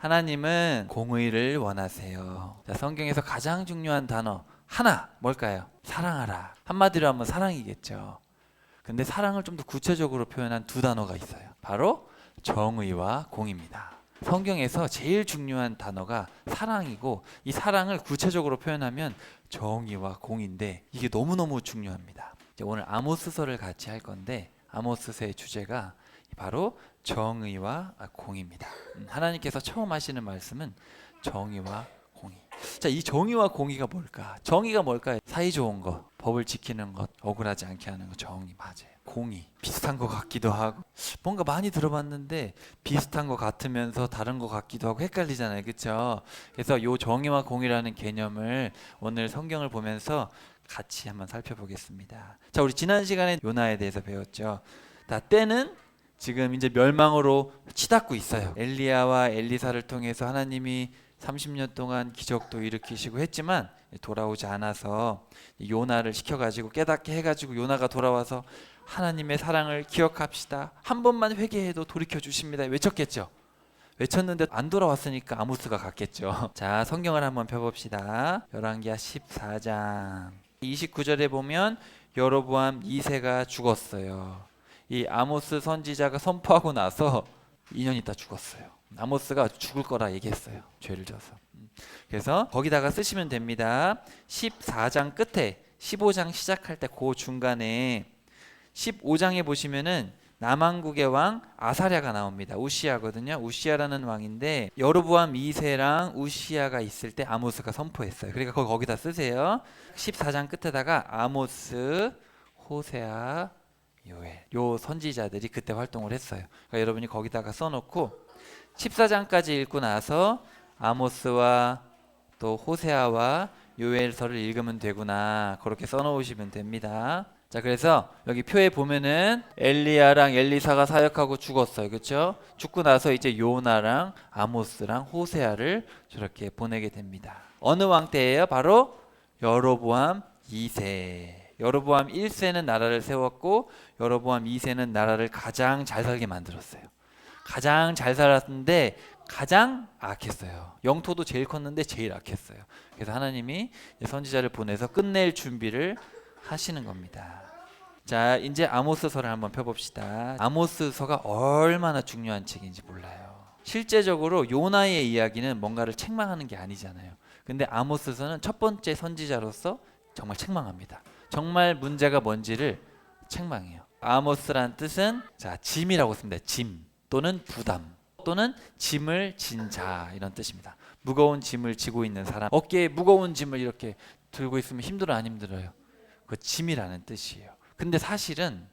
하나님은 공의를 원하세요. 자, 성경에서 가장 중요한 단어 하나 뭘까요? 사랑하라. 한마디로 하면 사랑이겠죠. 근데 사랑을 좀 더 구체적으로 표현한 두 단어가 있어요. 바로 정의와 공입니다. 성경에서 제일 중요한 단어가 사랑이고, 이 사랑을 구체적으로 표현하면 정의와 공인데, 이게 너무너무 중요합니다. 이제 오늘 아모스서를 같이 할 건데, 아모스서의 주제가 바로 정의와 공입니다. 하나님께서 처음 하시는 말씀은 정의와 공의. 자, 이 정의와 공의가 뭘까? 정의가 뭘까요? 사이 좋은 것, 법을 지키는 것, 억울하지 않게 하는 것, 정의 맞아요. 공의 비슷한 것 같기도 하고, 뭔가 많이 들어봤는데 비슷한 것 같으면서 다른 것 같기도 하고 헷갈리잖아요, 그렇죠? 그래서 이 정의와 공의라는 개념을 오늘 성경을 보면서 같이 한번 살펴보겠습니다. 자, 우리 지난 시간에 요나에 대해서 배웠죠. 때는 지금 이제 멸망으로 치닫고 있어요. 엘리야와 엘리사를 통해서 하나님이 30년 동안 기적도 일으키시고 했지만 돌아오지 않아서 요나를 시켜가지고 깨닫게 해가지고 요나가 돌아와서 하나님의 사랑을 기억합시다. 한 번만 회개해도 돌이켜 주십니다. 외쳤겠죠. 외쳤는데 안 돌아왔으니까 아모스가 갔겠죠. 자, 성경을 한번 펴봅시다. 열왕기하 14장 29절에 보면 여로보암 2세가 죽었어요. 이 아모스 선지자가 선포하고 나서 2년 있다 죽었어요. 아모스가 죽을 거라 얘기했어요. 죄를 져서. 그래서 거기다가 쓰시면 됩니다. 14장 끝에 15장 시작할 때 그 중간에 15장에 보시면은 남왕국의 왕 아사랴가 나옵니다. 우시야거든요. 우시야라는 왕인데 여로보암 2세랑 우시야가 있을 때 아모스가 선포했어요. 그러니까 거기다 쓰세요. 14장 끝에다가 아모스, 호세아, 요엘, 요 선지자들이 그때 활동을 했어요. 그러니까 여러분이 거기다가 써놓고 14장까지 읽고 나서 아모스와 또 호세아와 요엘서를 읽으면 되구나, 그렇게 써놓으시면 됩니다. 자, 그래서 여기 표에 보면은 엘리야랑 엘리사가 사역하고 죽었어요. 그렇죠? 죽고 나서 이제 요나랑 아모스랑 호세아를 저렇게 보내게 됩니다. 어느 왕 때예요? 바로 여로보암 2세. 여로보암 1세는 나라를 세웠고 여로보암 2세는 나라를 가장 잘 살게 만들었어요. 가장 잘 살았는데 가장 악했어요. 영토도 제일 컸는데 제일 악했어요. 그래서 하나님이 선지자를 보내서 끝낼 준비를 하시는 겁니다. 자, 이제 아모스서를 한번 펴봅시다. 아모스서가 얼마나 중요한 책인지 몰라요. 실제적으로 요나의 이야기는 뭔가를 책망하는 게 아니잖아요. 근데 아모스서는 첫 번째 선지자로서 정말 책망합니다. 정말 문제가 뭔지를 책망해요. 아모스란 뜻은 자, 짐이라고 씁니다. 짐 또는 부담 또는 짐을 진 자, 이런 뜻입니다. 무거운 짐을 지고 있는 사람, 어깨에 무거운 짐을 이렇게 들고 있으면 힘들어 안 힘들어요? 그 짐이라는 뜻이에요. 근데 사실은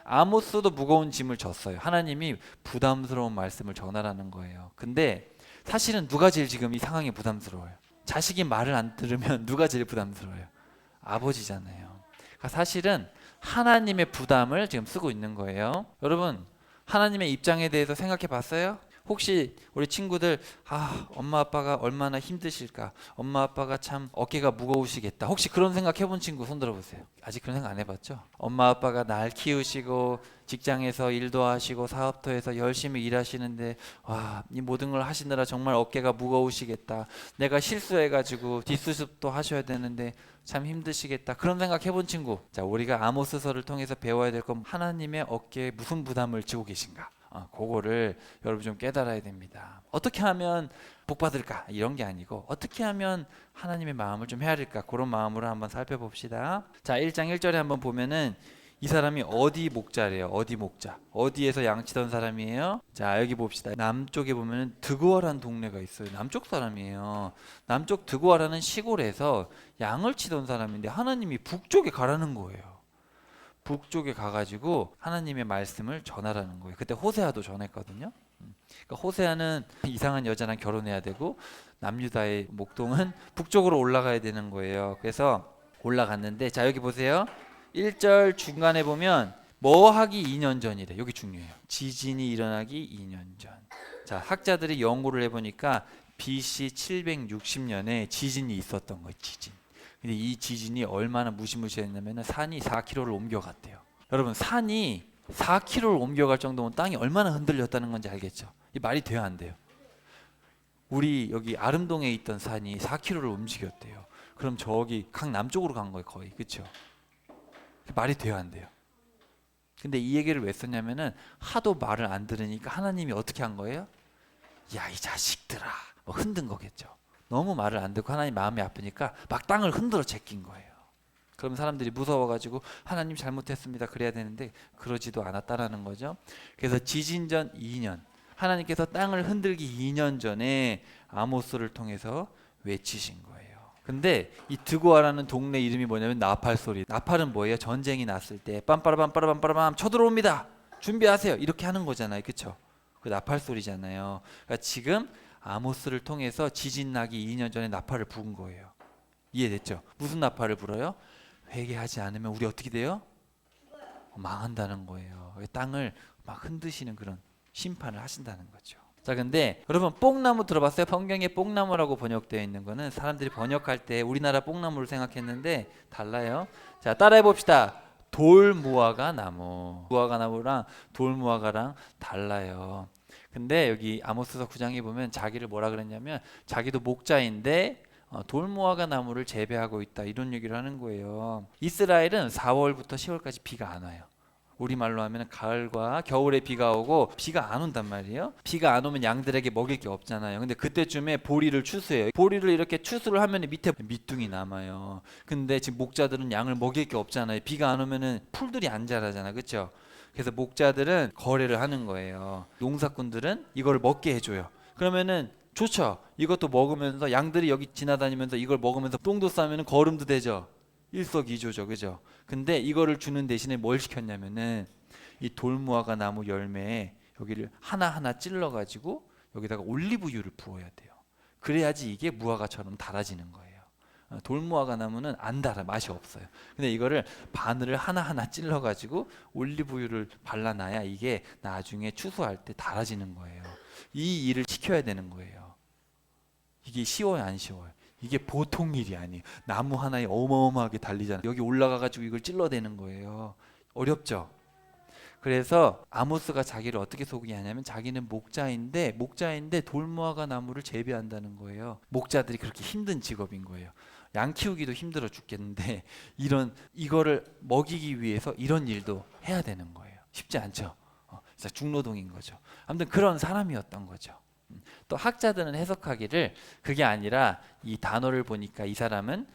아모스도 무거운 짐을 졌어요. 하나님이 부담스러운 말씀을 전하라는 거예요. 근데 사실은 누가 제일 지금 이 상황이 부담스러워요? 자식이 말을 안 들으면 누가 제일 부담스러워요? 아버지잖아요. 그러니까 사실은 하나님의 부담을 지금 쓰고 있는 거예요. 여러분, 하나님의 입장에 대해서 생각해 봤어요? 혹시 우리 친구들 엄마 아빠가 얼마나 힘드실까, 엄마 아빠가 참 어깨가 무거우시겠다, 혹시 그런 생각 해본 친구 손 들어보세요. 아직 그런 생각 안 해봤죠? 엄마 아빠가 날 키우시고 직장에서 일도 하시고 사업도 해서 열심히 일하시는데 이 모든 걸 하시느라 정말 어깨가 무거우시겠다, 내가 실수해가지고 뒷수습도 하셔야 되는데 참 힘드시겠다, 그런 생각 해본 친구. 자, 우리가 아모스서를 통해서 배워야 될 건 하나님의 어깨에 무슨 부담을 지고 계신가, 그거를 여러분 좀 깨달아야 됩니다. 어떻게 하면 복 받을까, 이런 게 아니고 어떻게 하면 하나님의 마음을 좀 헤아릴까, 그런 마음으로 한번 살펴봅시다. 자, 1장 1절에 한번 보면은 이 사람이 어디 목자래요. 어디 목자, 어디에서 양치던 사람이에요. 자, 여기 봅시다. 남쪽에 보면은 드고아라는 동네가 있어요. 남쪽 사람이에요. 남쪽 드고아라는 시골에서 양을 치던 사람인데 하나님이 북쪽에 가라는 거예요. 북쪽에 가가지고 하나님의 말씀을 전하라는 거예요. 그때 호세아도 전했거든요. 그러니까 호세아는 이상한 여자랑 결혼해야 되고 남유다의 목동은 북쪽으로 올라가야 되는 거예요. 그래서 올라갔는데, 자, 여기 보세요. 1절 중간에 보면 뭐 하기 2년 전이래. 여기 중요해요. 지진이 일어나기 2년 전. 자, 학자들이 연구를 해보니까 BC 760년에 지진이 있었던 거예요. 지진. 근데 이 지진이 얼마나 무시무시했냐면 산이 4km를 옮겨갔대요. 여러분, 산이 4km를 옮겨갈 정도면 땅이 얼마나 흔들렸다는 건지 알겠죠? 이 말이 돼요, 안 돼요? 우리 여기 아름동에 있던 산이 4km를 움직였대요. 그럼 저기 강남쪽으로 간 거예요, 거의. 그렇죠? 말이 돼요, 안 돼요? 근데 이 얘기를 왜 썼냐면은 하도 말을 안 들으니까 하나님이 어떻게 한 거예요? 야, 이 자식들아, 뭐 흔든 거겠죠. 너무 말을 안 듣고 하나님 마음이 아프니까 막 땅을 흔들어 제낀 거예요. 그럼 사람들이 무서워가지고 하나님 잘못했습니다 그래야 되는데 그러지도 않았다라는 거죠. 그래서 지진 전 2년, 하나님께서 땅을 흔들기 2년 전에 아모스를 통해서 외치신 거예요. 근데 이 드고아라는 동네 이름이 뭐냐면 나팔 소리. 나팔은 뭐예요? 전쟁이 났을 때 빰빠라밤 빠라밤 빠라밤 쳐들어옵니다, 준비하세요, 이렇게 하는 거잖아요. 그렇죠? 그 나팔 소리잖아요. 그러니까 지금 아모스를 통해서 지진 나기 2년 전에 나팔을 부은 거예요. 이해됐죠? 무슨 나팔을 불어요? 회개하지 않으면 우리 어떻게 돼요? 망한다는 거예요. 땅을 막 흔드시는 그런 심판을 하신다는 거죠. 자, 근데 여러분 뽕나무 들어봤어요? 성경에 뽕나무라고 번역되어 있는 거는 사람들이 번역할 때 우리나라 뽕나무를 생각했는데 달라요. 자, 따라해 봅시다. 돌무화과 나무. 무화과 나무랑 돌무화과랑 달라요. 근데 여기 아모스서 9장에 보면 자기를 뭐라 그랬냐면 자기도 목자인데 돌무화과 나무를 재배하고 있다, 이런 얘기를 하는 거예요. 이스라엘은 4월부터 10월까지 비가 안 와요. 우리말로 하면 가을과 겨울에 비가 오고 비가 안 온단 말이에요. 비가 안 오면 양들에게 먹일 게 없잖아요. 근데 그때쯤에 보리를 추수해요. 보리를 이렇게 추수를 하면 밑에 밑둥이 남아요. 근데 지금 목자들은 양을 먹일 게 없잖아요. 비가 안 오면은 풀들이 안 자라잖아, 그렇죠? 그래서 목자들은 거래를 하는 거예요. 농사꾼들은 이걸 먹게 해줘요. 그러면은 좋죠. 이것도 먹으면서 양들이 여기 지나다니면서 이걸 먹으면서 똥도 싸면 거름도 되죠. 일석이조죠, 그죠? 근데 이거를 주는 대신에 뭘 시켰냐면은 이 돌무화과 나무 열매에 여기를 하나하나 찔러가지고 여기다가 올리브유를 부어야 돼요. 그래야지 이게 무화과처럼 달아지는 거예요. 돌무화과 나무는 안 달아, 맛이 없어요. 근데 이거를 바늘을 하나하나 찔러가지고 올리브유를 발라놔야 이게 나중에 추수할 때 달아지는 거예요. 이 일을 지켜야 되는 거예요. 이게 쉬워요, 안 쉬워요? 이게 보통 일이 아니에요. 나무 하나에 어마어마하게 달리잖아요. 여기 올라가가지고 이걸 찔러대는 거예요. 어렵죠? 그래서 아모스가 자기를 어떻게 소개하냐면 자기는 목자인데 돌무화과 나무를 재배한다는 거예요. 목자들이 그렇게 힘든 직업인 거예요. 양 키우기도 힘들어 죽겠는데 이거를 먹이기 위해서 이런 일도 해야 되는 거예요. 쉽지 않죠. 진짜 중노동인 거죠. 아무튼 그런 사람이었던 거죠. 또 학자들은 해석하기를 그게 아니라 이 단어를 보니까 이 사람은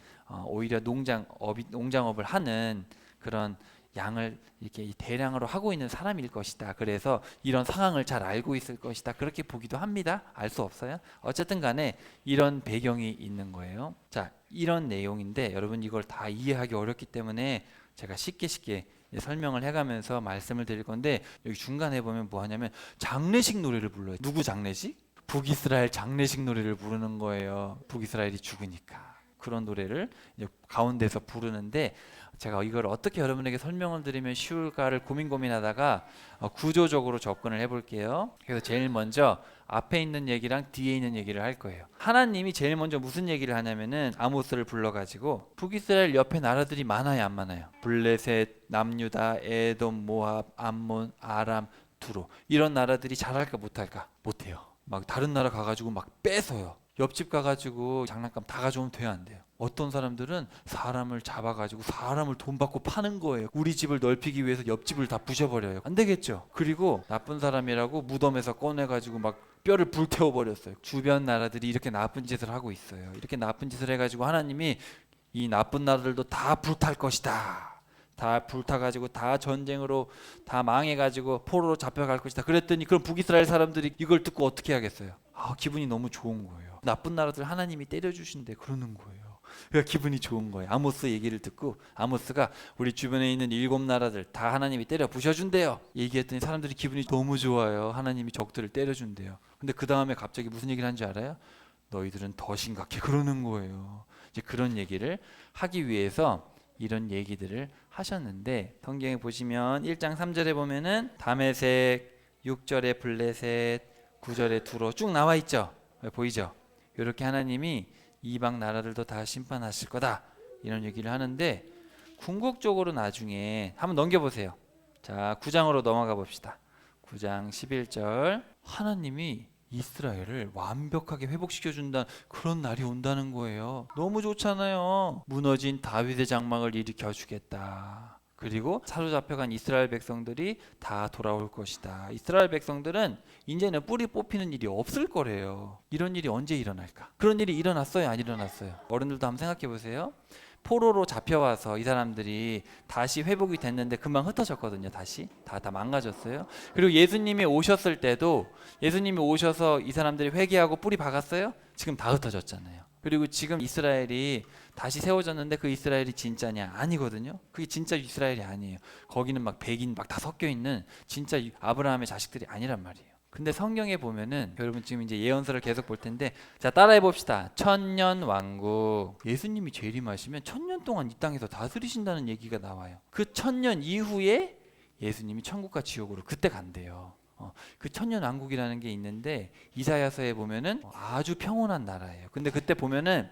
오히려 농장업을 하는 그런 양을 이렇게 대량으로 하고 있는 사람일 것이다. 그래서 이런 상황을 잘 알고 있을 것이다. 그렇게 보기도 합니다. 알 수 없어요. 어쨌든 간에 이런 배경이 있는 거예요. 자, 이런 내용인데 여러분 이걸 다 이해하기 어렵기 때문에 제가 쉽게 설명을 해가면서 말씀을 드릴 건데 여기 중간에 보면 뭐 하냐면 장례식 노래를 불러요. 누구 장례식? 북이스라엘 장례식 노래를 부르는 거예요. 북이스라엘이 죽으니까. 그런 노래를 이제 가운데서 부르는데 제가 이걸 어떻게 여러분에게 설명을 드리면 쉬울까를 고민하다가 구조적으로 접근을 해볼게요. 그래서 제일 먼저 앞에 있는 얘기랑 뒤에 있는 얘기를 할 거예요. 하나님이 제일 먼저 무슨 얘기를 하냐면은 아모스를 불러가지고 북이스라엘 옆에 나라들이 많아요, 안 많아요? 블레셋, 남유다, 에돔, 모압, 암몬, 아람, 두로, 이런 나라들이 잘할까 못할까? 못해요. 막 다른 나라 가가지고 막 뺏어요. 옆집 가가지고 장난감 다 가져오면 돼요, 안 돼요? 어떤 사람들은 사람을 잡아가지고 사람을 돈 받고 파는 거예요. 우리 집을 넓히기 위해서 옆집을 다 부셔버려요. 안 되겠죠? 그리고 나쁜 사람이라고 무덤에서 꺼내가지고 막 뼈를 불태워버렸어요. 주변 나라들이 이렇게 나쁜 짓을 하고 있어요. 이렇게 나쁜 짓을 해가지고 하나님이 이 나쁜 나라들도 다 불탈 것이다, 다 불타가지고 다 전쟁으로 다 망해가지고 포로로 잡혀갈 것이다 그랬더니 그럼 북이스라엘 사람들이 이걸 듣고 어떻게 하겠어요? 기분이 너무 좋은 거예요. 나쁜 나라들 하나님이 때려주신대 그러는 거예요. 그러니까 기분이 좋은 거예요. 아모스 얘기를 듣고 아모스가 우리 주변에 있는 7나라들 다 하나님이 때려 부셔준대요 얘기했더니 사람들이 기분이 너무 좋아요. 하나님이 적들을 때려준대요. 근데 그 다음에 갑자기 무슨 얘기를 한지 알아요? 너희들은 더 심각해 그러는 거예요. 이제 그런 얘기를 하기 위해서 이런 얘기들을 하셨는데 성경에 보시면 1장 3절에 보면은 다메섹, 6절에 블레셋, 9절에 두로 쭉 나와 있죠. 보이죠? 이렇게 하나님이 이방 나라들도 다 심판하실 거다 이런 얘기를 하는데 궁극적으로 나중에 한번 넘겨보세요. 자, 9장으로 넘어가 봅시다. 9장 11절 하나님이 이스라엘을 완벽하게 회복시켜준다 그런 날이 온다는 거예요. 너무 좋잖아요. 무너진 다윗의 장막을 일으켜주겠다. 그리고 사로잡혀간 이스라엘 백성들이 다 돌아올 것이다. 이스라엘 백성들은 이제는 뿌리 뽑히는 일이 없을 거래요. 이런 일이 언제 일어날까? 그런 일이 일어났어요? 안 일어났어요? 어른들도 한번 생각해 보세요. 포로로 잡혀와서 이 사람들이 다시 회복이 됐는데 금방 흩어졌거든요. 다시 다 망가졌어요. 그리고 예수님이 오셨을 때도 예수님이 오셔서 이 사람들이 회개하고 뿌리 박았어요? 지금 다 흩어졌잖아요. 그리고 지금 이스라엘이 다시 세워졌는데 그 이스라엘이 진짜냐? 아니거든요. 그게 진짜 이스라엘이 아니에요. 거기는 막 백인 막 다 섞여 있는 진짜 아브라함의 자식들이 아니란 말이에요. 근데 성경에 보면은 여러분 지금 이제 예언서를 계속 볼 텐데 자 따라해 봅시다. 천년 왕국. 예수님이 재림하시면 천년 동안 이 땅에서 다스리신다는 얘기가 나와요. 그 천년 이후에 예수님이 천국과 지옥으로 그때 간대요. 그 천년 왕국이라는 게 있는데 이사야서에 보면은 아주 평온한 나라예요. 근데 그때 보면은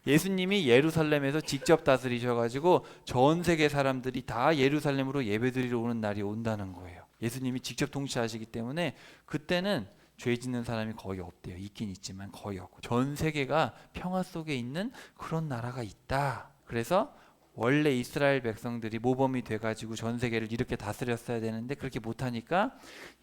예수님이 예루살렘에서 직접 다스리셔가지고 전 세계 사람들이 다 예루살렘으로 예배드리러 오는 날이 온다는 거예요. 예수님이 직접 통치하시기 때문에 그때는 죄 짓는 사람이 거의 없대요. 있긴 있지만 거의 없고 전 세계가 평화 속에 있는 그런 나라가 있다. 그래서 원래 이스라엘 백성들이 모범이 돼가지고 전 세계를 이렇게 다스렸어야 되는데 그렇게 못하니까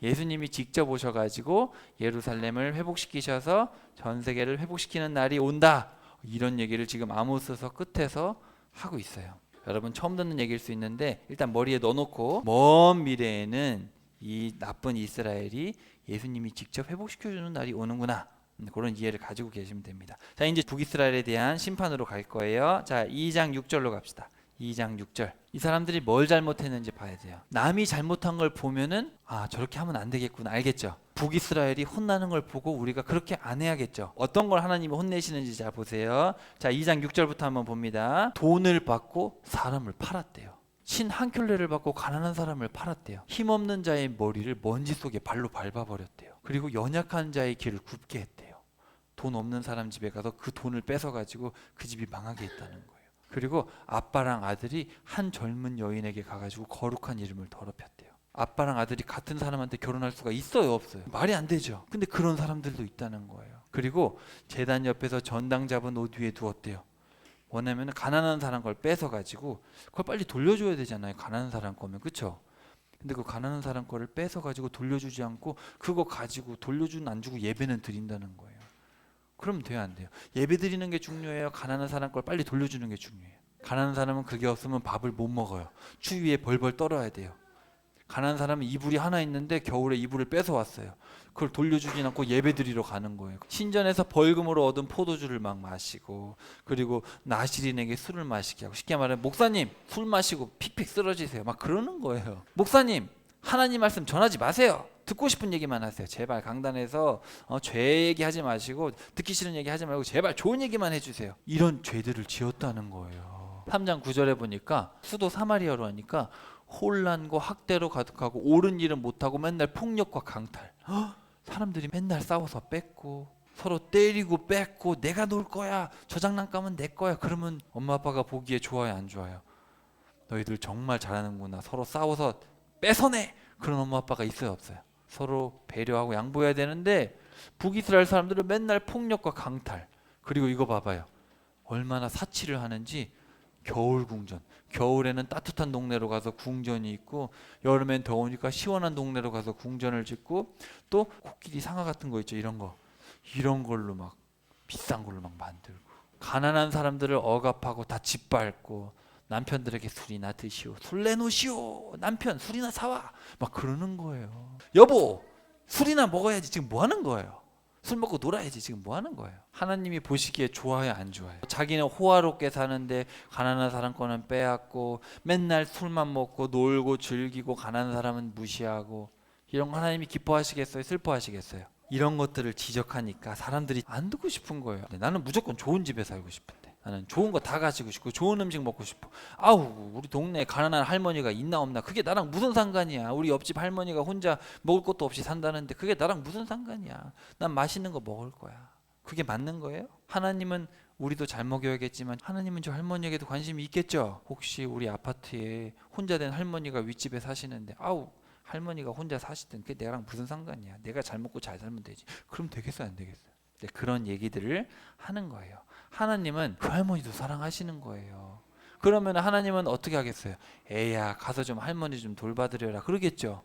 예수님이 직접 오셔가지고 예루살렘을 회복시키셔서 전 세계를 회복시키는 날이 온다. 이런 얘기를 지금 아모스서 끝에서 하고 있어요. 여러분 처음 듣는 얘기일 수 있는데 일단 머리에 넣어놓고 먼 미래에는 이 나쁜 이스라엘이 예수님이 직접 회복시켜주는 날이 오는구나. 그런 이해를 가지고 계시면 됩니다. 자 이제 북이스라엘에 대한 심판으로 갈 거예요. 자 2장 6절로 갑시다. 2장 6절. 이 사람들이 뭘 잘못했는지 봐야 돼요. 남이 잘못한 걸 보면은 아 저렇게 하면 안 되겠구나 알겠죠. 북이스라엘이 혼나는 걸 보고 우리가 그렇게 안 해야겠죠. 어떤 걸 하나님이 혼내시는지 잘 보세요. 자 2장 6절부터 한번 봅니다. 돈을 받고 사람을 팔았대요. 신 한 켤레를 받고 가난한 사람을 팔았대요. 힘없는 자의 머리를 먼지 속에 발로 밟아버렸대요. 그리고 연약한 자의 길을 굽게 했대요. 돈 없는 사람 집에 가서 그 돈을 뺏어가지고 그 집이 망하게 했다는 거예요. 그리고 아빠랑 아들이 한 젊은 여인에게 가가지고 거룩한 이름을 더럽혔대요. 아빠랑 아들이 같은 사람한테 결혼할 수가 있어요 없어요? 말이 안 되죠. 근데 그런 사람들도 있다는 거예요. 그리고 제단 옆에서 전당 잡은 옷 위에 두었대요. 뭐냐면 가난한 사람 걸 뺏어가지고 그걸 빨리 돌려줘야 되잖아요. 가난한 사람 거면 그쵸? 근데 그 가난한 사람 거를 뺏어가지고 돌려주지 않고 그거 가지고 돌려주는 안 주고 예배는 드린다는 거예요. 그럼 돼요 안 돼요? 예배 드리는 게 중요해요? 가난한 사람 걸 빨리 돌려주는 게 중요해요? 가난한 사람은 그게 없으면 밥을 못 먹어요. 추위에 벌벌 떨어야 돼요. 가난한 사람은 이불이 하나 있는데 겨울에 이불을 뺏어왔어요. 그걸 돌려주진 않고 예배드리러 가는 거예요. 신전에서 벌금으로 얻은 포도주를 막 마시고 그리고 나시린에게 술을 마시게 하고 쉽게 말하면 목사님 술 마시고 픽픽 쓰러지세요. 막 그러는 거예요. 목사님 하나님 말씀 전하지 마세요. 듣고 싶은 얘기만 하세요. 제발 강단에서 죄 얘기하지 마시고 듣기 싫은 얘기 하지 말고 제발 좋은 얘기만 해주세요. 이런 죄들을 지었다는 거예요. 3장 9절에 보니까 수도 사마리아로 하니까 혼란과 학대로 가득하고 옳은 일은 못하고 맨날 폭력과 강탈. 사람들이 맨날 싸워서 뺏고 서로 때리고 뺏고 내가 놀 거야. 저 장난감은 내 거야. 그러면 엄마 아빠가 보기에 좋아요 안 좋아요? 너희들 정말 잘하는구나. 서로 싸워서 뺏어내. 그런 엄마 아빠가 있어요 없어요? 서로 배려하고 양보해야 되는데 북이스라엘 사람들은 맨날 폭력과 강탈. 그리고 이거 봐봐요. 얼마나 사치를 하는지. 겨울 궁전. 겨울에는 따뜻한 동네로 가서 궁전이 있고 여름엔 더우니까 시원한 동네로 가서 궁전을 짓고 또 코끼리 상아 같은 거 있죠. 이런 걸로 막 비싼 걸로 막 만들고 가난한 사람들을 억압하고 다 짓밟고 남편들에게 술이나 드시오. 술 내놓으시오. 남편 술이나 사와. 막 그러는 거예요. 여보 술이나 먹어야지. 지금 뭐 하는 거예요? 술 먹고 놀아야지. 지금 뭐 하는 거예요? 하나님이 보시기에 좋아요 안 좋아요? 자기는 호화롭게 사는데 가난한 사람 거는 빼앗고 맨날 술만 먹고 놀고 즐기고 가난한 사람은 무시하고 이런 거 하나님이 기뻐하시겠어요? 슬퍼하시겠어요? 이런 것들을 지적하니까 사람들이 안 듣고 싶은 거예요. 나는 무조건 좋은 집에 살고 싶은데 나는 좋은 거 다 가지고 싶고 좋은 음식 먹고 싶어. 아우 우리 동네에 가난한 할머니가 있나 없나 그게 나랑 무슨 상관이야. 우리 옆집 할머니가 혼자 먹을 것도 없이 산다는데 그게 나랑 무슨 상관이야. 난 맛있는 거 먹을 거야. 그게 맞는 거예요? 하나님은 우리도 잘 먹여야겠지만 하나님은 저 할머니에게도 관심이 있겠죠. 혹시 우리 아파트에 혼자 된 할머니가 윗집에 사시는데 아우 할머니가 혼자 사시든 그게 내랑 무슨 상관이야. 내가 잘 먹고 잘 살면 되지. 그럼 되겠어 안 되겠어? 그런 얘기들을 하는 거예요. 하나님은 그 할머니도 사랑하시는 거예요. 그러면 하나님은 어떻게 하겠어요? 애야 가서 좀 할머니 좀 돌봐드려라 그러겠죠.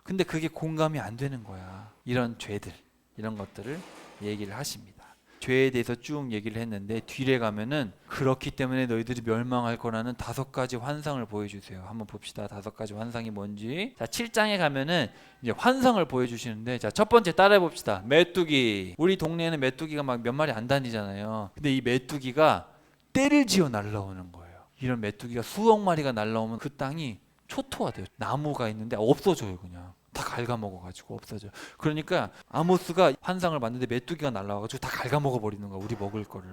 근데 그게 공감이 안 되는 거야. 이런 죄들, 이런 것들을 얘기를 하십니다. 죄에 대해서 쭉 얘기를 했는데 뒤에 가면은 그렇기 때문에 너희들이 멸망할 거라는 5가지 환상을 보여주세요. 한번 봅시다. 5가지 환상이 뭔지. 자, 7장에 가면은 이제 환상을 보여주시는데, 자, 첫 번째 따라해 봅시다. 메뚜기. 우리 동네에는 메뚜기가 막 몇 마리 안 다니잖아요. 근데 이 메뚜기가 떼를 지어 날라오는 거예요. 이런 메뚜기가 수억 마리가 날라오면 그 땅이 초토화돼요. 나무가 있는데 없어져요. 그냥 다 갉아먹어가지고 없어져. 그러니까 아모스가 환상을 봤는데 메뚜기가 날라와가지고 다 갉아먹어 버리는 거야. 우리 먹을 거를.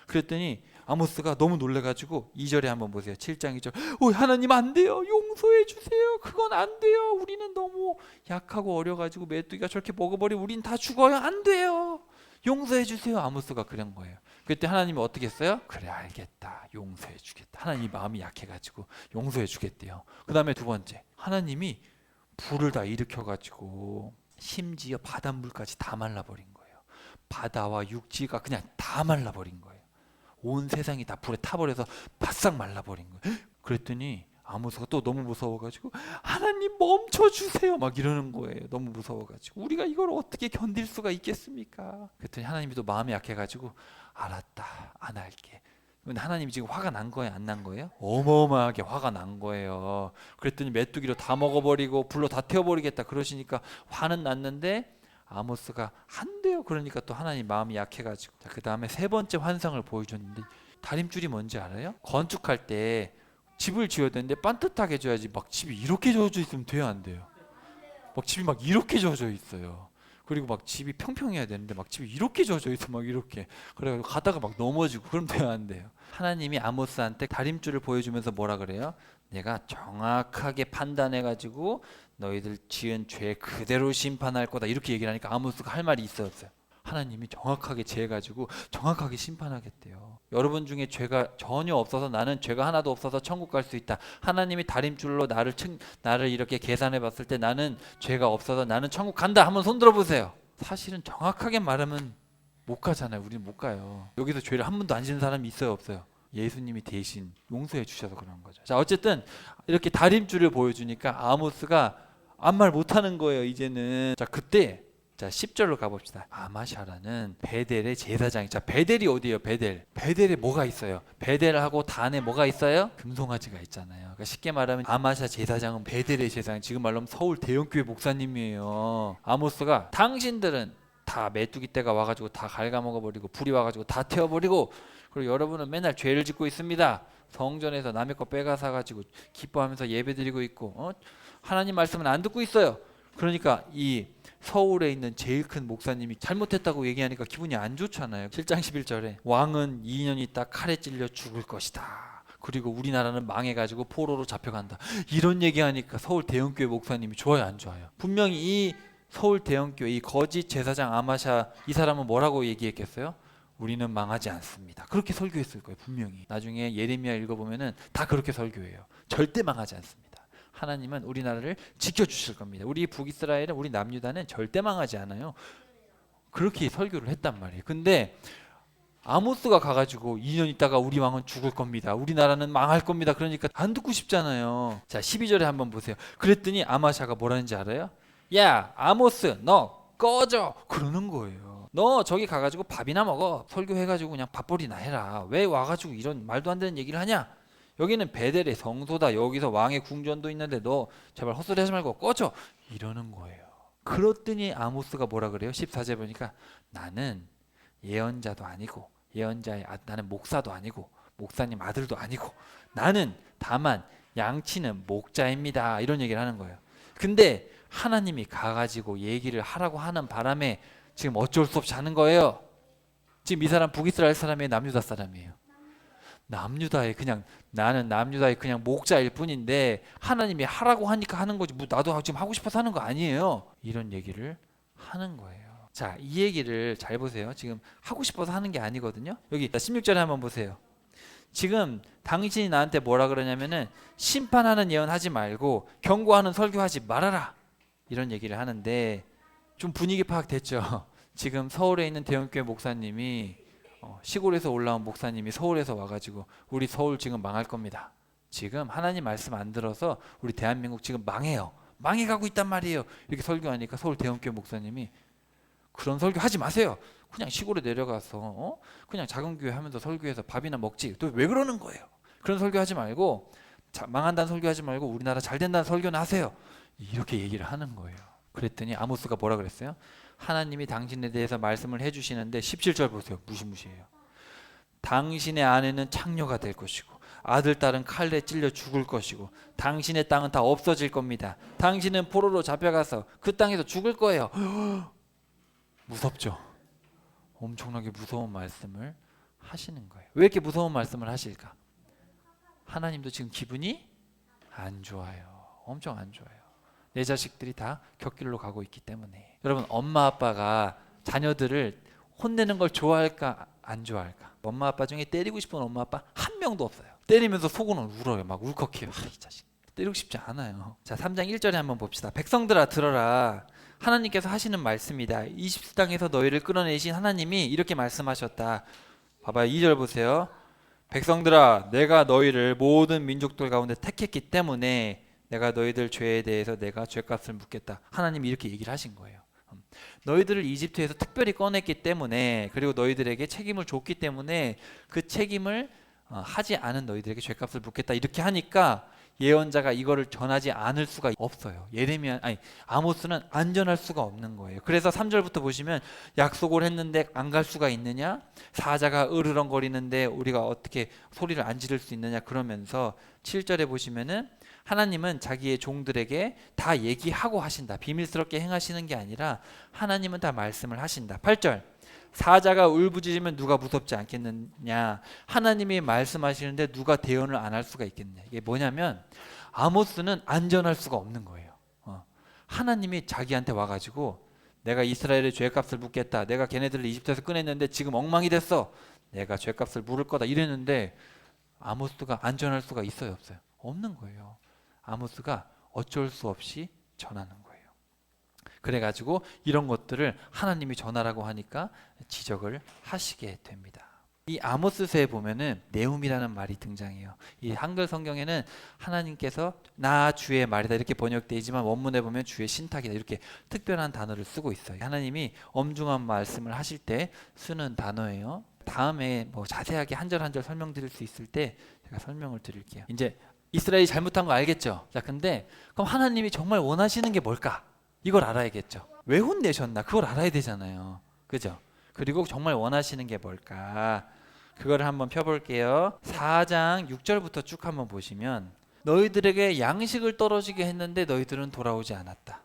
그랬더니 아모스가 너무 놀래가지고 2절에 한번 보세요. 7장 2절. 하나님 안 돼요. 용서해 주세요. 그건 안 돼요. 우리는 너무 약하고 어려가지고 메뚜기가 저렇게 먹어버리면 우린 다 죽어요. 안 돼요. 용서해 주세요. 아모스가 그런 거예요. 그때 하나님이 어떻게 했어요? 그래 알겠다. 용서해 주겠다. 하나님 마음이 약해가지고 용서해 주겠대요. 그 다음에 두 번째. 하나님이 불을 다 일으켜가지고 심지어 바닷물까지 다 말라버린 거예요. 바다와 육지가 그냥 다 말라버린 거예요. 온 세상이 다 불에 타버려서 바싹 말라버린 거예요. 그랬더니 아모스가 또 너무 무서워가지고 하나님 멈춰주세요 막 이러는 거예요. 너무 무서워가지고 우리가 이걸 어떻게 견딜 수가 있겠습니까? 그랬더니 하나님이 또 마음이 약해가지고 알았다 안 할게. 근데 하나님이 지금 화가 난 거예요? 안 난 거예요? 어마어마하게 화가 난 거예요. 그랬더니 메뚜기로 다 먹어버리고 불로 다 태워버리겠다 그러시니까 화는 났는데 아모스가 안 돼요. 그러니까 또 하나님 마음이 약해가지고. 자, 그 다음에 세 번째 환상을 보여줬는데 다림줄이 뭔지 알아요? 건축할 때 집을 지어야 되는데 반듯하게 지어야지 막 집이 이렇게 지어져 있으면 돼요 안 돼요? 막 집이 막 이렇게 지어져 있어요. 그리고 막 집이 평평해야 되는데 막 집이 이렇게 져져 있어 막 이렇게. 그래가지고 가다가 막 넘어지고 그럼 돼요 안 돼요? 하나님이 아모스한테 다림줄을 보여주면서 뭐라 그래요? 내가 정확하게 판단해가지고 너희들 지은 죄 그대로 심판할 거다 이렇게 얘기를 하니까 아모스가 할 말이 있었어요. 하나님이 정확하게 재가지고 정확하게 심판하겠대요. 여러분 중에 죄가 전혀 없어서 나는 죄가 하나도 없어서 천국 갈 수 있다. 하나님이 다림줄로 나를 이렇게 계산해 봤을 때 나는 죄가 없어서 나는 천국 간다. 한번 손 들어 보세요. 사실은 정확하게 말하면 못 가잖아요. 우리는 못 가요. 여기서 죄를 한 번도 안 지은 사람이 있어요 없어요? 예수님이 대신 용서해 주셔서 그런 거죠. 자, 어쨌든 이렇게 다림줄을 보여주니까 아모스가 아무 말 못하는 거예요 이제는. 자, 그때 자 10절로 가봅시다. 아마샤라는 베델의 제사장. 자, 베델이 어디예요? 베델에 뭐가 있어요? 베델하고 단에 뭐가 있어요? 금송아지가 있잖아요. 그러니까 쉽게 말하면 아마샤 제사장은 베델의 제사장. 지금 말로 하면 서울 대형교회 목사님이에요. 아모스가 당신들은 다 메뚜기 떼가 와가지고 다 갉아먹어버리고 불이 와가지고 다 태워버리고 그리고 여러분은 맨날 죄를 짓고 있습니다. 성전에서 남의 거 빼가사가지고 기뻐하면서 예배드리고 있고 하나님 말씀은 안 듣고 있어요. 그러니까 이 서울에 있는 제일 큰 목사님이 잘못했다고 얘기하니까 기분이 안 좋잖아요. 7장 11절에 왕은 2년 있다 칼에 찔려 죽을 것이다. 그리고 우리나라는 망해가지고 포로로 잡혀간다. 이런 얘기하니까 서울 대형교회 목사님이 좋아요 안 좋아요? 분명히 이 서울 대형교회 이 거짓 제사장 아마샤 이 사람은 뭐라고 얘기했겠어요? 우리는 망하지 않습니다. 그렇게 설교했을 거예요 분명히. 나중에 예레미야 읽어보면은 다 그렇게 설교해요. 절대 망하지 않습니다. 하나님은 우리나라를 지켜주실 겁니다. 우리 북이스라엘은 우리 남유다는 절대 망하지 않아요. 그렇게 설교를 했단 말이에요. 근데 아모스가 가가지고 2년 있다가 우리 왕은 죽을 겁니다. 우리나라는 망할 겁니다. 그러니까 안 듣고 싶잖아요. 자 12절에 한번 보세요. 그랬더니 아마샤가 뭐라는지 알아요? 야 아모스 너 꺼져 그러는 거예요. 너 저기 가가지고 밥이나 먹어. 설교해가지고 그냥 밥벌이나 해라. 왜 와가지고 이런 말도 안 되는 얘기를 하냐? 여기는 베델의 성소다. 여기서 왕의 궁전도 있는데 너 제발 헛소리 하지 말고 꺼져 이러는 거예요. 그랬더니 아모스가 뭐라 그래요? 14절 보니까 나는 예언자도 아니고 나는 목사도 아니고 목사님 아들도 아니고 나는 다만 양치는 목자입니다. 이런 얘기를 하는 거예요. 근데 하나님이 가가지고 얘기를 하라고 하는 바람에 지금 어쩔 수 없이 하는 거예요. 지금 이 사람 북이스라엘 사람이에요? 남유다 사람이에요? 남유다의 그냥 나는 남유다의 그냥 목자일 뿐인데 하나님이 하라고 하니까 하는 거지 뭐 나도 지금 하고 싶어서 하는 거 아니에요. 이런 얘기를 하는 거예요. 자, 이 얘기를 잘 보세요. 지금 하고 싶어서 하는 게 아니거든요. 여기 16절에 한번 보세요. 지금 당신이 나한테 뭐라 그러냐면은 심판하는 예언하지 말고 경고하는 설교하지 말아라, 이런 얘기를 하는데, 좀 분위기 파악됐죠? 지금 서울에 있는 대형교회 목사님이 시골에서 올라온 목사님이 서울에서 와가지고 우리 서울 지금 망할 겁니다, 지금 하나님 말씀 안 들어서 우리 대한민국 지금 망해요, 망해가고 있단 말이에요, 이렇게 설교하니까 서울 대형교회 목사님이 그런 설교 하지 마세요, 그냥 시골에 내려가서 그냥 작은 교회 하면서 설교해서 밥이나 먹지, 또 왜 그러는 거예요, 그런 설교하지 말고 망한다는 설교하지 말고 우리나라 잘 된다는 설교나 하세요, 이렇게 얘기를 하는 거예요. 그랬더니 아모스가 뭐라 그랬어요? 하나님이 당신에 대해서 말씀을 해주시는데 17절 보세요. 무시무시해요. 당신의 아내는 창녀가 될 것이고 아들 딸은 칼에 찔려 죽을 것이고 당신의 땅은 다 없어질 겁니다. 당신은 포로로 잡혀가서 그 땅에서 죽을 거예요. 무섭죠? 엄청나게 무서운 말씀을 하시는 거예요. 왜 이렇게 무서운 말씀을 하실까? 하나님도 지금 기분이 안 좋아요. 엄청 안 좋아요. 내 자식들이 다 격길로 가고 있기 때문에. 여러분, 엄마 아빠가 자녀들을 혼내는 걸 좋아할까 안 좋아할까? 엄마 아빠 중에 때리고 싶은 엄마 아빠 한 명도 없어요. 때리면서 속으로는 울어요. 막 울컥해요. 이 자식 때리고 싶지 않아요. 자, 3장 1절에 한번 봅시다. 백성들아 들어라, 하나님께서 하시는 말씀이다. 이집트 땅에서 너희를 끌어내신 하나님이 이렇게 말씀하셨다. 봐봐요. 2절 보세요. 백성들아, 내가 너희를 모든 민족들 가운데 택했기 때문에 내가 너희들 죄에 대해서 내가 죄값을 묻겠다. 하나님이 이렇게 얘기를 하신 거예요. 너희들을 이집트에서 특별히 꺼냈기 때문에, 그리고 너희들에게 책임을 줬기 때문에 그 책임을 하지 않은 너희들에게 죄값을 묻겠다, 이렇게 하니까 예언자가 이거를 전하지 않을 수가 없어요. 아모스는 안 전할 수가 없는 거예요. 그래서 3절부터 보시면 약속을 했는데 안 갈 수가 있느냐, 사자가 으르렁거리는데 우리가 어떻게 소리를 안 지를 수 있느냐, 그러면서 7절에 보시면은 하나님은 자기의 종들에게 다 얘기하고 하신다. 비밀스럽게 행하시는 게 아니라 하나님은 다 말씀을 하신다. 8절, 사자가 울부짖으면 누가 무섭지 않겠느냐. 하나님이 말씀하시는데 누가 대언을 안 할 수가 있겠냐. 이게 뭐냐면 아모스는 안전할 수가 없는 거예요. 하나님이 자기한테 와가지고 내가 이스라엘의 죄값을 묻겠다, 내가 걔네들을 이집트에서 꺼냈는데 지금 엉망이 됐어, 내가 죄값을 물을 거다, 이랬는데 아모스가 안전할 수가 있어요, 없어요? 없는 거예요. 아모스가 어쩔 수 없이 전하는 거예요. 그래가지고 이런 것들을 하나님이 전하라고 하니까 지적을 하시게 됩니다. 이 아모스서에 보면은 네움이라는 말이 등장해요. 이 한글 성경에는 하나님께서 나 주의 말이다 이렇게 번역되어 있지만 원문에 보면 주의 신탁이다 이렇게 특별한 단어를 쓰고 있어요. 하나님이 엄중한 말씀을 하실 때 쓰는 단어예요. 다음에 뭐 자세하게 한 절 한 절 설명드릴 수 있을 때 제가 설명을 드릴게요. 이제 이스라엘이 잘못한 거 알겠죠? 자, 근데 그럼 하나님이 정말 원하시는 게 뭘까? 이걸 알아야겠죠. 왜 혼내셨나? 그걸 알아야 되잖아요. 그죠? 그리고 정말 원하시는 게 뭘까? 그거를 한번 펴볼게요. 4장 6절부터 쭉 한번 보시면 너희들에게 양식을 떨어지게 했는데 너희들은 돌아오지 않았다.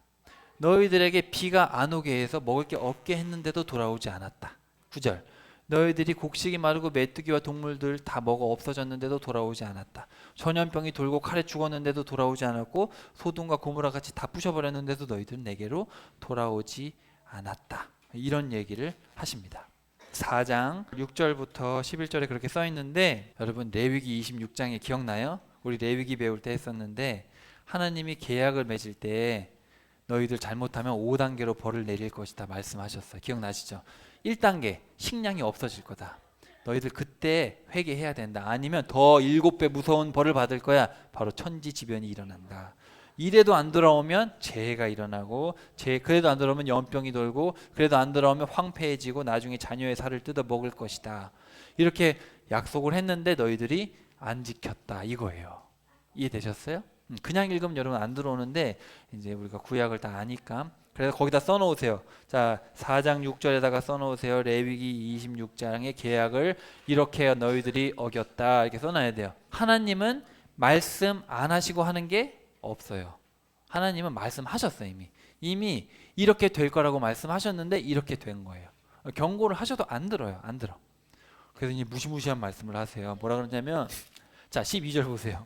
너희들에게 비가 안 오게 해서 먹을 게 없게 했는데도 돌아오지 않았다. 9절, 너희들이 곡식이 마르고 메뚜기와 동물들 다 먹어 없어졌는데도 돌아오지 않았다. 전염병이 돌고 칼에 죽었는데도 돌아오지 않았고 소돔과 고모라 같이 다 부셔버렸는데도 너희들은 내게로 돌아오지 않았다. 이런 얘기를 하십니다. 4장 6절부터 11절에 그렇게 써 있는데, 여러분 레위기 26장에 기억나요? 우리 레위기 배울 때 했었는데, 하나님이 계약을 맺을 때 너희들 잘못하면 5단계로 벌을 내릴 것이다 말씀하셨어요. 기억나시죠? 1단계 식량이 없어질 거다. 너희들 그때 회개해야 된다. 아니면 더 7배 무서운 벌을 받을 거야. 바로 천지지변이 일어난다. 이래도 안 돌아오면 재해가 일어나고, 그래도 안 돌아오면 연병이 돌고, 그래도 안 돌아오면 황폐해지고 나중에 자녀의 살을 뜯어 먹을 것이다. 이렇게 약속을 했는데 너희들이 안 지켰다 이거예요. 이해되셨어요? 그냥 읽으면 여러분 안 들어오는데 이제 우리가 구약을 다 아니까 그래서 거기다 써놓으세요. 자, 4장 6절에다가 써놓으세요. 레위기 26장의 계약을 이렇게 너희들이 어겼다 이렇게 써놔야 돼요. 하나님은 말씀 안 하시고 하는 게 없어요. 하나님은 말씀하셨어요. 이미 이렇게 될 거라고 말씀하셨는데 이렇게 된 거예요. 경고를 하셔도 안 들어요. 안 들어. 그래서 이제 무시무시한 말씀을 하세요. 뭐라 그러냐면, 자 12절 보세요.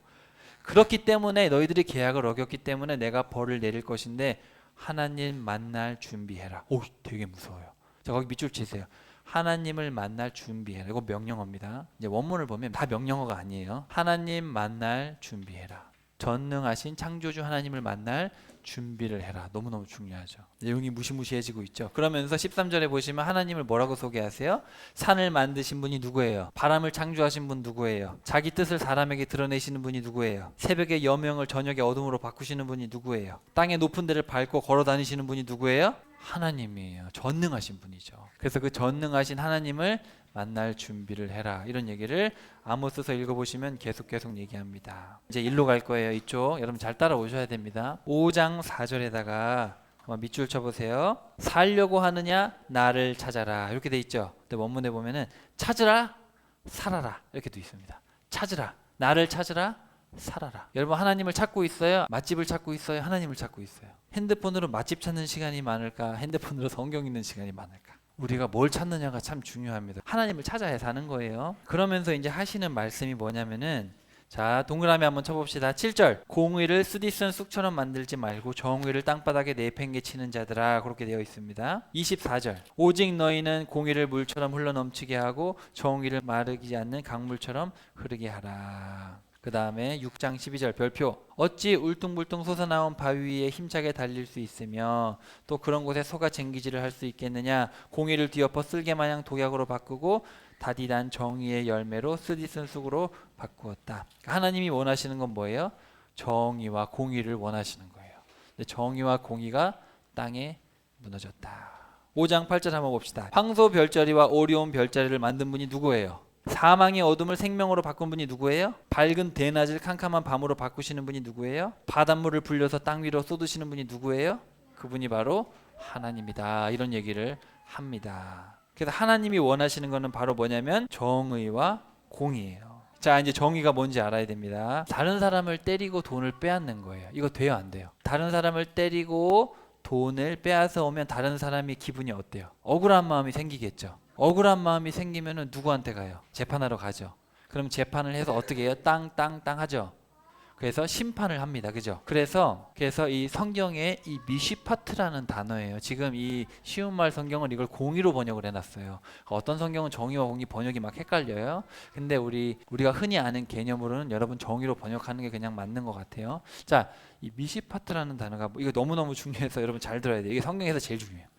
그렇기 때문에 너희들이 계약을 어겼기 때문에 내가 벌을 내릴 것인데 하나님 만날 준비해라. 오, 되게 무서워요. 자, 거기 밑줄 치세요. 하나님을 만날 준비해라. 이거 명령어입니다. 이제 원문을 보면 다 명령어가 아니에요. 하나님 만날 준비해라. 전능하신 창조주 하나님을 만날 준비를 해라. 너무너무 중요하죠. 내용이 무시무시해지고 있죠. 그러면서 13절에 보시면 하나님을 뭐라고 소개하세요? 산을 만드신 분이 누구예요? 바람을 창조하신 분 누구예요? 자기 뜻을 사람에게 드러내시는 분이 누구예요? 새벽의 여명을 저녁의 어둠으로 바꾸시는 분이 누구예요? 땅의 높은 데를 밟고 걸어 다니시는 분이 누구예요? 하나님이에요. 전능하신 분이죠. 그래서 그 전능하신 하나님을 만날 준비를 해라. 이런 얘기를 아모스서 읽어보시면 계속 얘기합니다. 이제 일로 갈 거예요. 이쪽 여러분 잘 따라오셔야 됩니다. 5장 4절에다가 한번 밑줄 쳐보세요. 살려고 하느냐 나를 찾아라. 이렇게 돼 있죠. 근데 원문에 보면은 찾으라 살아라 이렇게 돼 있습니다. 찾으라 나를 찾으라 살아라. 여러분 하나님을 찾고 있어요? 맛집을 찾고 있어요? 하나님을 찾고 있어요? 핸드폰으로 맛집 찾는 시간이 많을까? 핸드폰으로 성경 읽는 시간이 많을까? 우리가 뭘 찾느냐가 참 중요합니다. 하나님을 찾아야 사는 거예요. 그러면서 이제 하시는 말씀이 뭐냐면은 자 동그라미 한번 쳐봅시다. 7절 공의를 쓰디쓴 쑥처럼 만들지 말고 정의를 땅바닥에 내팽개치는 자들아. 그렇게 되어 있습니다. 24절 오직 너희는 공의를 물처럼 흘러넘치게 하고 정의를 마르지 않는 강물처럼 흐르게 하라. 그 다음에 6장 12절 별표 어찌 울퉁불퉁 솟아나온 바위 위에 힘차게 달릴 수 있으며 또 그런 곳에 소가 쟁기질을 할 수 있겠느냐. 공의를 뒤엎어 쓸개마냥 독약으로 바꾸고 다디단 정의의 열매로 쓰디쓴 쑥으로 바꾸었다. 하나님이 원하시는 건 뭐예요? 정의와 공의를 원하시는 거예요. 근데 정의와 공의가 땅에 무너졌다. 5장 8절 한번 봅시다. 황소 별자리와 오리온 별자리를 만든 분이 누구예요? 사망의 어둠을 생명으로 바꾼 분이 누구예요? 밝은 대낮을 캄캄한 밤으로 바꾸시는 분이 누구예요? 바닷물을 불려서 땅 위로 쏟으시는 분이 누구예요? 그분이 바로 하나님이다. 이런 얘기를 합니다. 그래서 하나님이 원하시는 것은 바로 뭐냐면 정의와 공의예요. 자 이제 정의가 뭔지 알아야 됩니다. 다른 사람을 때리고 돈을 빼앗는 거예요. 이거 돼요 안 돼요? 다른 사람을 때리고 돈을 빼앗아 오면 다른 사람이 기분이 어때요? 억울한 마음이 생기겠죠. 억울한 마음이 생기면은 누구한테 가요? 재판하러 가죠. 그럼 재판을 해서 어떻게 해요? 땅 하죠. 그래서 심판을 합니다. 그죠? 그래서 이 성경에 이 미시파트라는 단어예요. 지금 이 쉬운 말 성경은 이걸 공의로 번역을 해놨어요. 어떤 성경은 정의와 공의 번역이 막 헷갈려요. 근데 우리가 흔히 아는 개념으로는 여러분 정의로 번역하는 게 그냥 맞는 것 같아요. 자, 이 미시파트라는 단어가 이거 너무너무 중요해서 여러분 잘 들어야 돼요. 이게 성경에서 제일 중요해요.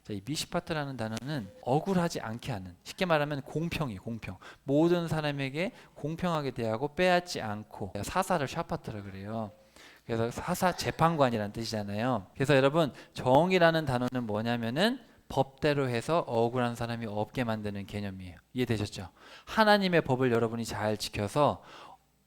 자, 이 미시파트라는 단어는 억울하지 않게 하는, 쉽게 말하면 공평이 공평. 모든 사람에게 공평하게 대하고 빼앗지 않고, 사사를 샤파트라 그래요. 그래서 사사 재판관이라는 뜻이잖아요. 그래서 여러분 정의라는 단어는 뭐냐면은 법대로 해서 억울한 사람이 없게 만드는 개념이에요. 이해되셨죠? 하나님의 법을 여러분이 잘 지켜서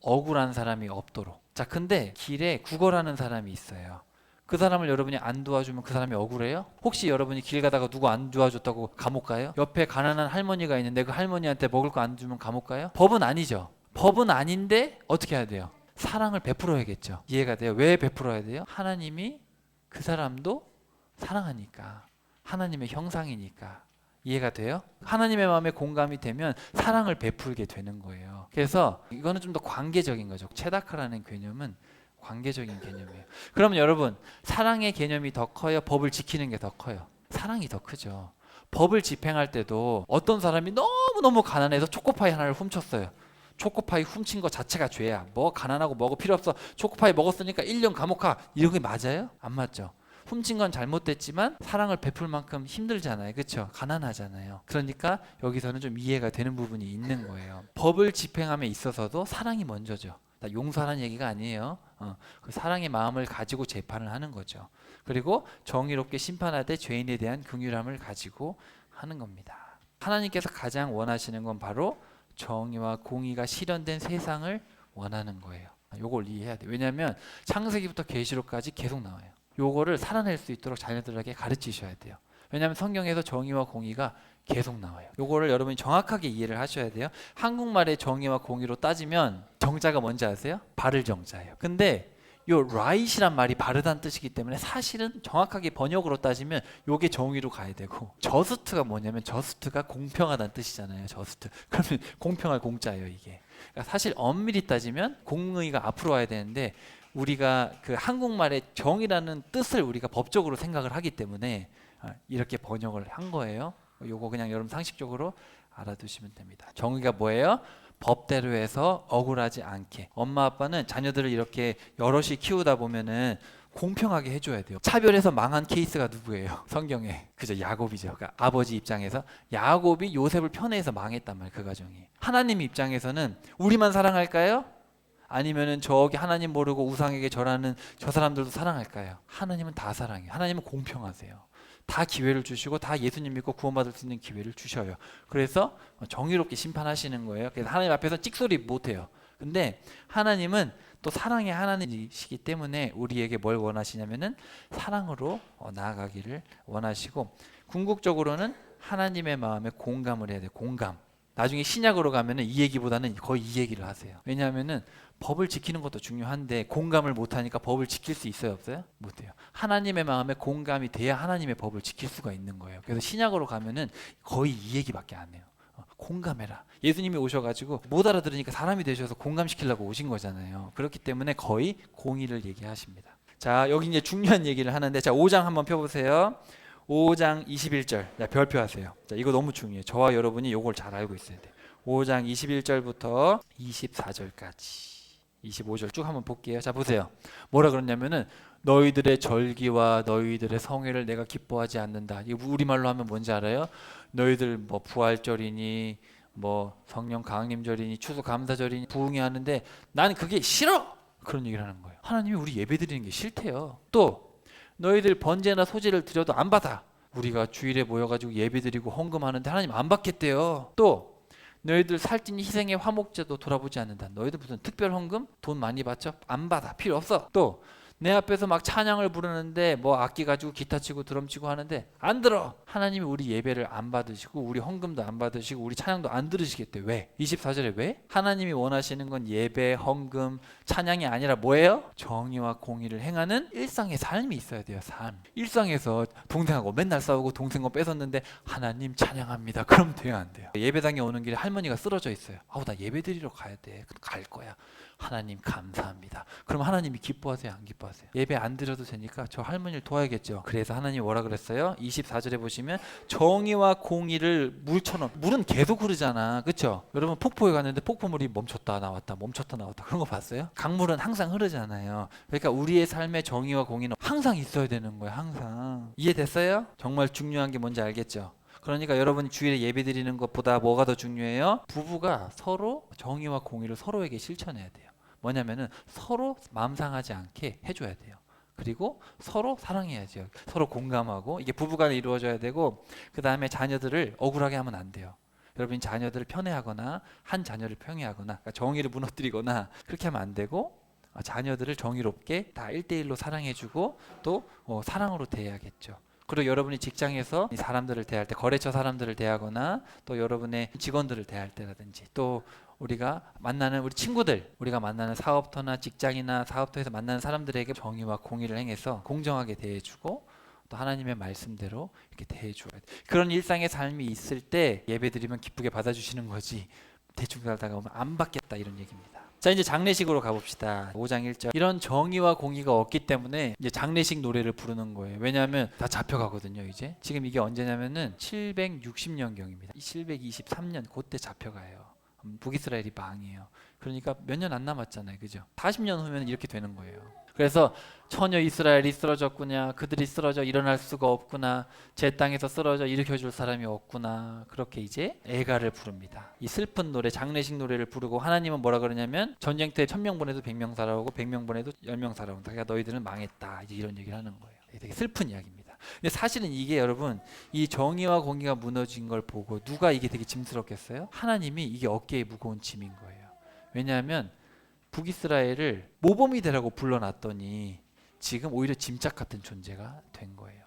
억울한 사람이 없도록. 자, 근데 길에 구걸하는 사람이 있어요. 그 사람을 여러분이 안 도와주면 그 사람이 억울해요? 혹시 여러분이 길 가다가 누구 안 도와줬다고 감옥 가요? 옆에 가난한 할머니가 있는데 그 할머니한테 먹을 거 안 주면 감옥 가요? 법은 아니죠. 법은 아닌데 어떻게 해야 돼요? 사랑을 베풀어야겠죠. 이해가 돼요? 왜 베풀어야 돼요? 하나님이 그 사람도 사랑하니까. 하나님의 형상이니까. 이해가 돼요? 하나님의 마음에 공감이 되면 사랑을 베풀게 되는 거예요. 그래서 이거는 좀 더 관계적인 거죠. 체다카라는 개념은 관계적인 개념이에요. 그러면 여러분 사랑의 개념이 더 커요? 법을 지키는 게 더 커요? 사랑이 더 크죠. 법을 집행할 때도 어떤 사람이 너무너무 가난해서 초코파이 하나를 훔쳤어요. 초코파이 훔친 것 자체가 죄야. 뭐 가난하고 뭐고 필요 없어. 초코파이 먹었으니까 1년 감옥 가. 이런 게 맞아요? 안 맞죠. 훔친 건 잘못됐지만 사랑을 베풀 만큼 힘들잖아요. 그렇죠? 가난하잖아요. 그러니까 여기서는 좀 이해가 되는 부분이 있는 거예요. 법을 집행함에 있어서도 사랑이 먼저죠. 용서하는 얘기가 아니에요. 그 사랑의 마음을 가지고 재판을 하는 거죠. 그리고 정의롭게 심판할 때 죄인에 대한 긍휼함을 가지고 하는 겁니다. 하나님께서 가장 원하시는 건 바로 정의와 공의가 실현된 세상을 원하는 거예요. 요걸 이해해야 돼요. 왜냐하면 창세기부터 계시록까지 계속 나와요. 요거를 살아낼 수 있도록 자녀들에게 가르치셔야 돼요. 왜냐하면 성경에서 정의와 공의가 계속 나와요. 요거를 여러분이 정확하게 이해를 하셔야 돼요. 한국말의 정의와 공의로 따지면 정자가 뭔지 아세요? 바를 정자예요. 근데 요 right이란 말이 바르다는 뜻이기 때문에 사실은 정확하게 번역으로 따지면 요게 정의로 가야 되고, just가 뭐냐면 just가 공평하다는 뜻이잖아요. just. 그러면 공평할 공자예요, 이게. 그러니까 사실 엄밀히 따지면 공의가 앞으로 와야 되는데 우리가 그 한국말의 정의라는 뜻을 우리가 법적으로 생각을 하기 때문에 이렇게 번역을 한 거예요. 요거 그냥 여러분 상식적으로 알아두시면 됩니다. 정의가 뭐예요? 법대로 해서 억울하지 않게. 엄마 아빠는 자녀들을 이렇게 여럿이 키우다 보면은 공평하게 해줘야 돼요. 차별해서 망한 케이스가 누구예요? 성경에 그죠? 야곱이죠. 그러니까 아버지 입장에서 야곱이 요셉을 편애해서 망했단 말이에요. 그 가정이. 하나님 입장에서는 우리만 사랑할까요? 아니면은 저기 하나님 모르고 우상에게 절하는 저 사람들도 사랑할까요? 하나님은 다 사랑해요. 하나님은 공평하세요. 다 기회를 주시고 다 예수님 믿고 구원받을 수 있는 기회를 주셔요. 그래서 정의롭게 심판하시는 거예요. 그래서 하나님 앞에서 찍소리 못해요. 근데 하나님은 또 사랑의 하나님이시기 때문에 우리에게 뭘 원하시냐면은 사랑으로 나아가기를 원하시고, 궁극적으로는 하나님의 마음에 공감을 해야 돼요. 공감. 나중에 신약으로 가면은 이 얘기보다는 거의 이 얘기를 하세요. 왜냐하면은 법을 지키는 것도 중요한데 공감을 못하니까 법을 지킬 수 있어요, 없어요? 못해요. 하나님의 마음에 공감이 돼야 하나님의 법을 지킬 수가 있는 거예요. 그래서 신약으로 가면은 거의 이 얘기밖에 안 해요. 공감해라. 예수님이 오셔가지고 못 알아들으니까 사람이 되셔서 공감시키려고 오신 거잖아요. 그렇기 때문에 거의 공의를 얘기하십니다. 자, 여기 이제 중요한 얘기를 하는데, 자, 5장 한번 펴보세요. 5장 21절. 자, 별표하세요. 자, 이거 너무 중요해요. 저와 여러분이 이걸 잘 알고 있어야 돼요. 5장 21절부터 24절까지 25절 쭉 한번 볼게요. 자, 보세요. 뭐라 그러냐면은 너희들의 절기와 너희들의 성회를 내가 기뻐하지 않는다. 이거 우리말로 하면 뭔지 알아요? 너희들 뭐 부활절이니 뭐 성령 강림절이니 추수감사절이니 부흥회 하는데 나는 그게 싫어. 그런 얘기를 하는 거예요. 하나님이 우리 예배 드리는 게 싫대요. 또 너희들 번제나 소제를 드려도 안 받아. 우리가 주일에 모여가지고 예배 드리고 헌금하는데 하나님 안 받겠대요. 또 너희들 살찐 희생의 화목제도 돌아보지 않는다. 너희들 무슨 특별 헌금? 돈 많이 받죠? 안 받아. 필요 없어. 또 내 앞에서 막 찬양을 부르는데 뭐 악기 가지고 기타 치고 드럼 치고 하는데 안 들어. 하나님이 우리 예배를 안 받으시고 우리 헌금도 안 받으시고 우리 찬양도 안 들으시겠대. 왜? 24절에 왜? 하나님이 원하시는 건 예배, 헌금, 찬양이 아니라 뭐예요? 정의와 공의를 행하는 일상의 삶이 있어야 돼요. 삶. 일상에서 동생하고 맨날 싸우고 동생 거 뺏었는데 하나님 찬양합니다. 그럼 돼요, 안 돼요? 예배당에 오는 길에 할머니가 쓰러져 있어요. 아우, 나 예배 드리러 가야 돼. 갈 거야. 하나님 감사합니다. 그럼 하나님이 기뻐하세요, 안 기뻐하세요? 예배 안 드려도 되니까 저 할머니를 도와야겠죠. 그래서 하나님이 뭐라 그랬어요? 24절에 보시면 정의와 공의를 물처럼. 물은 계속 흐르잖아, 그렇죠? 여러분 폭포에 갔는데 폭포물이 멈췄다 나왔다 멈췄다 나왔다 그런 거 봤어요? 강물은 항상 흐르잖아요. 그러니까 우리의 삶의 정의와 공의는 항상 있어야 되는 거예요. 항상. 이해됐어요? 정말 중요한 게 뭔지 알겠죠? 그러니까 여러분이 주일에 예배 드리는 것보다 뭐가 더 중요해요? 부부가 서로 정의와 공의를 서로에게 실천해야 돼요. 뭐냐면은 서로 마음 상하지 않게 해줘야 돼요. 그리고 서로 사랑해야죠. 서로 공감하고 이게 부부간에 이루어져야 되고, 그 다음에 자녀들을 억울하게 하면 안 돼요. 여러분이 자녀들을 편애하거나 한 자녀를 평해하거나 그러니까 정의를 무너뜨리거나 그렇게 하면 안 되고, 자녀들을 정의롭게 다 1대1로 사랑해주고 또 사랑으로 대해야겠죠. 그리고 여러분이 직장에서 사람들을 대할 때, 거래처 사람들을 대하거나 또 여러분의 직원들을 대할 때라든지, 또 우리가 만나는 우리 친구들, 우리가 만나는 사업터나 직장이나 사업터에서 만나는 사람들에게 정의와 공의를 행해서 공정하게 대해주고 또 하나님의 말씀대로 이렇게 대해줘야 돼. 그런 일상의 삶이 있을 때 예배드리면 기쁘게 받아주시는 거지, 대충 살다가 오면 안 받겠다 이런 얘기입니다. 자, 이제 장례식으로 가봅시다. 5장 1절. 이런 정의와 공의가 없기 때문에 이제 장례식 노래를 부르는 거예요. 왜냐하면 다 잡혀가거든요. 이제 지금 이게 언제냐면은 760년경입니다. 723년 그때 잡혀가요. 북이스라엘이 망해요. 그러니까 몇 년 안 남았잖아요, 그죠? 40년 후면 이렇게 되는 거예요. 그래서 처녀 이스라엘이 쓰러졌구나, 그들이 쓰러져 일어날 수가 없구나, 제 땅에서 쓰러져 일으켜줄 사람이 없구나, 그렇게 이제 애가를 부릅니다. 이 슬픈 노래, 장례식 노래를 부르고, 하나님은 뭐라 그러냐면 전쟁터에 1000명 보내도 100명 살아오고 100명 보내도 10명 살아온다. 그러니까 너희들은 망했다, 이제 이런 얘기를 하는 거예요. 되게 슬픈 이야기입니다. 근데 사실은 이게 여러분, 이 정의와 공의가 무너진 걸 보고 누가 이게 되게 짐스럽겠어요? 하나님이 이게 어깨에 무거운 짐인 거예요. 왜냐하면 북이스라엘을 모범이 되라고 불러놨더니 지금 오히려 짐짝 같은 존재가 된 거예요.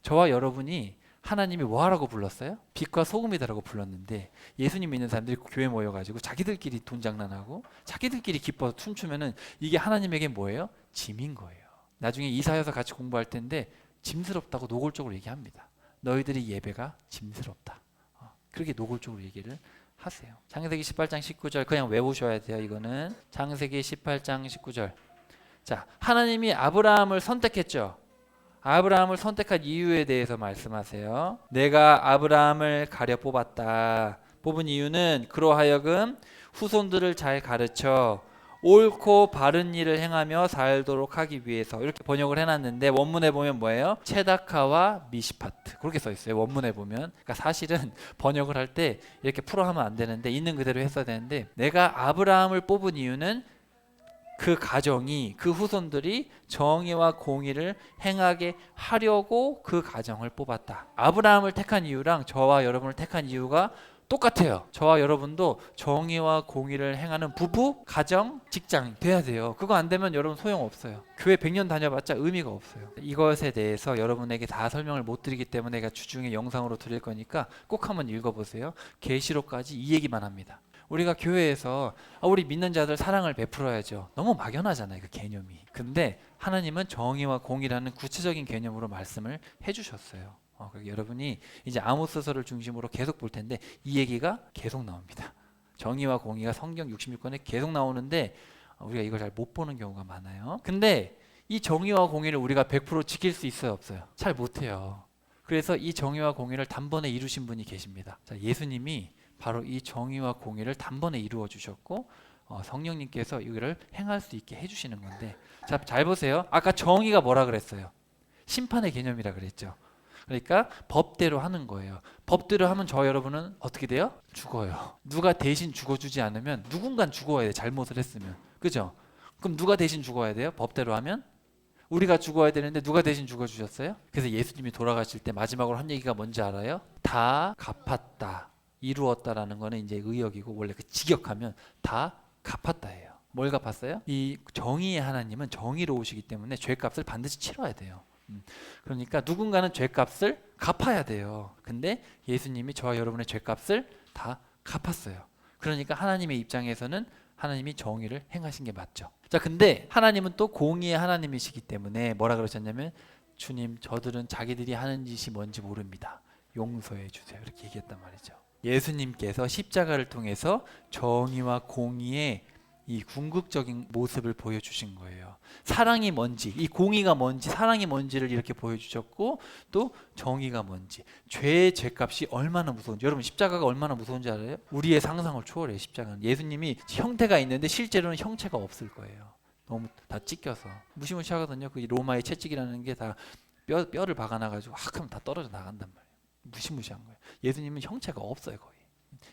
저와 여러분이 하나님이 뭐 하라고 불렀어요? 빛과 소금이 되라고 불렀는데, 예수님 믿는 사람들이 교회 모여가지고 자기들끼리 돈 장난하고 자기들끼리 기뻐서 춤추면은 이게 하나님에게 뭐예요? 짐인 거예요. 나중에 이사여서 같이 공부할 텐데 짐스럽다고 노골적으로 얘기합니다. 너희들이 예배가 짐스럽다. 그렇게 노골적으로 얘기를 하세요. 창세기 18장 19절 그냥 외우셔야 돼요. 이거는 창세기 18장 19절. 자, 하나님이 아브라함을 선택했죠. 아브라함을 선택한 이유에 대해서 말씀하세요. 내가 아브라함을 가려 뽑았다. 뽑은 이유는 그로 하여금 후손들을 잘 가르쳐 옳고 바른 일을 행하며 살도록 하기 위해서, 이렇게 번역을 해놨는데 원문에 보면 뭐예요? 체다카와 미시파트 그렇게 써 있어요. 원문에 보면. 그러니까 사실은 번역을 할 때 이렇게 풀어하면 안 되는데 있는 그대로 했어야 되는데, 내가 아브라함을 뽑은 이유는 그 가정이, 그 후손들이 정의와 공의를 행하게 하려고 그 가정을 뽑았다. 아브라함을 택한 이유랑 저와 여러분을 택한 이유가 똑같아요. 저와 여러분도 정의와 공의를 행하는 부부, 가정, 직장 돼야 돼요. 그거 안 되면 여러분 소용없어요. 교회 100년 다녀봤자 의미가 없어요. 이것에 대해서 여러분에게 다 설명을 못 드리기 때문에 제가 주중에 영상으로 드릴 거니까 꼭 한번 읽어보세요. 계시록까지 이 얘기만 합니다. 우리가 교회에서 우리 믿는 자들 사랑을 베풀어야죠. 너무 막연하잖아요, 그 개념이. 근데 하나님은 정의와 공의라는 구체적인 개념으로 말씀을 해주셨어요. 여러분이 이제 아모스서를 중심으로 계속 볼 텐데 이 얘기가 계속 나옵니다. 정의와 공의가 성경 66권에 계속 나오는데 우리가 이걸 잘 못 보는 경우가 많아요. 근데 이 정의와 공의를 우리가 100% 지킬 수 있어요, 없어요? 잘 못해요. 그래서 이 정의와 공의를 단번에 이루신 분이 계십니다. 자, 예수님이 바로 이 정의와 공의를 단번에 이루어 주셨고 성령님께서 이거를 행할 수 있게 해주시는 건데, 자, 잘 보세요. 아까 정의가 뭐라 그랬어요? 심판의 개념이라 그랬죠. 그러니까 법대로 하는 거예요. 법대로 하면 저 여러분은 어떻게 돼요? 죽어요. 누가 대신 죽어주지 않으면 누군간 죽어야 돼요. 잘못을 했으면. 그죠? 그럼 누가 대신 죽어야 돼요? 법대로 하면? 우리가 죽어야 되는데 누가 대신 죽어주셨어요? 그래서 예수님이 돌아가실 때 마지막으로 한 얘기가 뭔지 알아요? 다 갚았다, 이루었다라는 거는 이제 의역이고, 원래 그 직역하면 다 갚았다예요. 뭘 갚았어요? 이 정의의 하나님은 정의로우시기 때문에 죄값을 반드시 치러야 돼요. 그러니까 누군가는 죄값을 갚아야 돼요. 근데 예수님이 저와 여러분의 죄값을 다 갚았어요. 그러니까 하나님의 입장에서는 하나님이 정의를 행하신 게 맞죠. 자, 근데 하나님은 또 공의의 하나님이시기 때문에 뭐라 그러셨냐면, 주님, 저들은 자기들이 하는 짓이 뭔지 모릅니다. 용서해 주세요. 이렇게 얘기했단 말이죠. 예수님께서 십자가를 통해서 정의와 공의의 이 궁극적인 모습을 보여주신 거예요. 사랑이 뭔지, 이 공의가 뭔지, 사랑이 뭔지를 이렇게 보여주셨고, 또 정의가 뭔지, 죄의 죄값이 얼마나 무서운지. 여러분, 십자가가 얼마나 무서운지 알아요? 우리의 상상을 초월해요. 십자가는 예수님이 형태가 있는데 실제로는 형체가 없을 거예요. 너무 다 찢겨서 무시무시하거든요. 그 로마의 채찍이라는 게 다 뼈를 박아놔가지고 하면 다 떨어져 나간단 말이에요. 무시무시한 거예요. 예수님은 형체가 없어요. 거의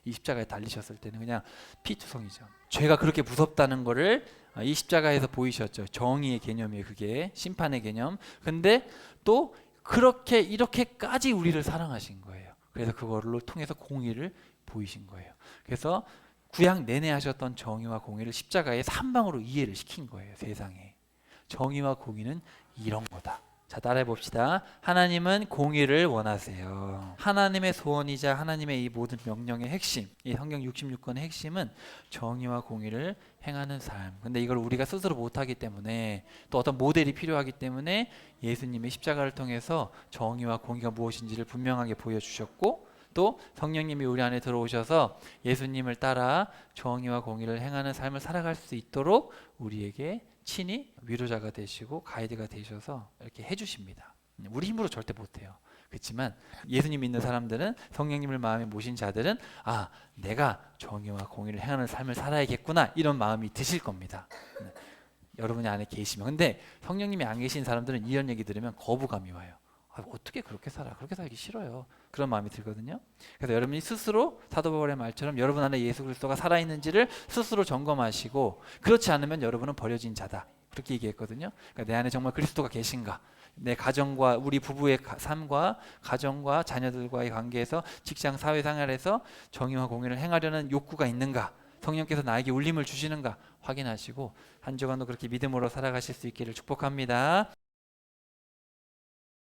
이 십자가에 달리셨을 때는 그냥 피투성이죠. 죄가 그렇게 무섭다는 거를 이 십자가에서 보이셨죠. 정의의 개념이에요. 그게 심판의 개념. 근데 또 그렇게 이렇게까지 우리를 사랑하신 거예요. 그래서 그걸로 통해서 공의를 보이신 거예요. 그래서 구약 내내 하셨던 정의와 공의를 십자가에 한 방으로 이해를 시킨 거예요. 세상에 정의와 공의는 이런 거다. 자, 따라해 봅시다. 하나님은 공의를 원하세요. 하나님의 소원이자 하나님의 이 모든 명령의 핵심, 이 성경 66권의 핵심은 정의와 공의를 행하는 삶. 근데 이걸 우리가 스스로 못하기 때문에, 또 어떤 모델이 필요하기 때문에 예수님의 십자가를 통해서 정의와 공의가 무엇인지를 분명하게 보여주셨고, 또 성령님이 우리 안에 들어오셔서 예수님을 따라 정의와 공의를 행하는 삶을 살아갈 수 있도록 우리에게 친히 위로자가 되시고 가이드가 되셔서 이렇게 해주십니다. 우리 힘으로 절대 못해요. 그렇지만 예수님 믿는 사람들은, 성령님을 마음에 모신 자들은 내가 정의와 공의를 행하는 삶을 살아야겠구나, 이런 마음이 드실 겁니다. 여러분이 안에 계시면. 근데 성령님이 안 계신 사람들은 이런 얘기 들으면 거부감이 와요. 어떻게 그렇게 살아? 그렇게 살기 싫어요. 그런 마음이 들거든요. 그래서 여러분이 스스로 사도 바울의 말처럼 여러분 안에 예수 그리스도가 살아있는지를 스스로 점검하시고, 그렇지 않으면 여러분은 버려진 자다, 그렇게 얘기했거든요. 그러니까 내 안에 정말 그리스도가 계신가, 내 가정과 우리 부부의 삶과 가정과 자녀들과의 관계에서, 직장 사회생활에서 정의와 공의를 행하려는 욕구가 있는가, 성령께서 나에게 울림을 주시는가 확인하시고 한 주간도 그렇게 믿음으로 살아가실 수 있기를 축복합니다.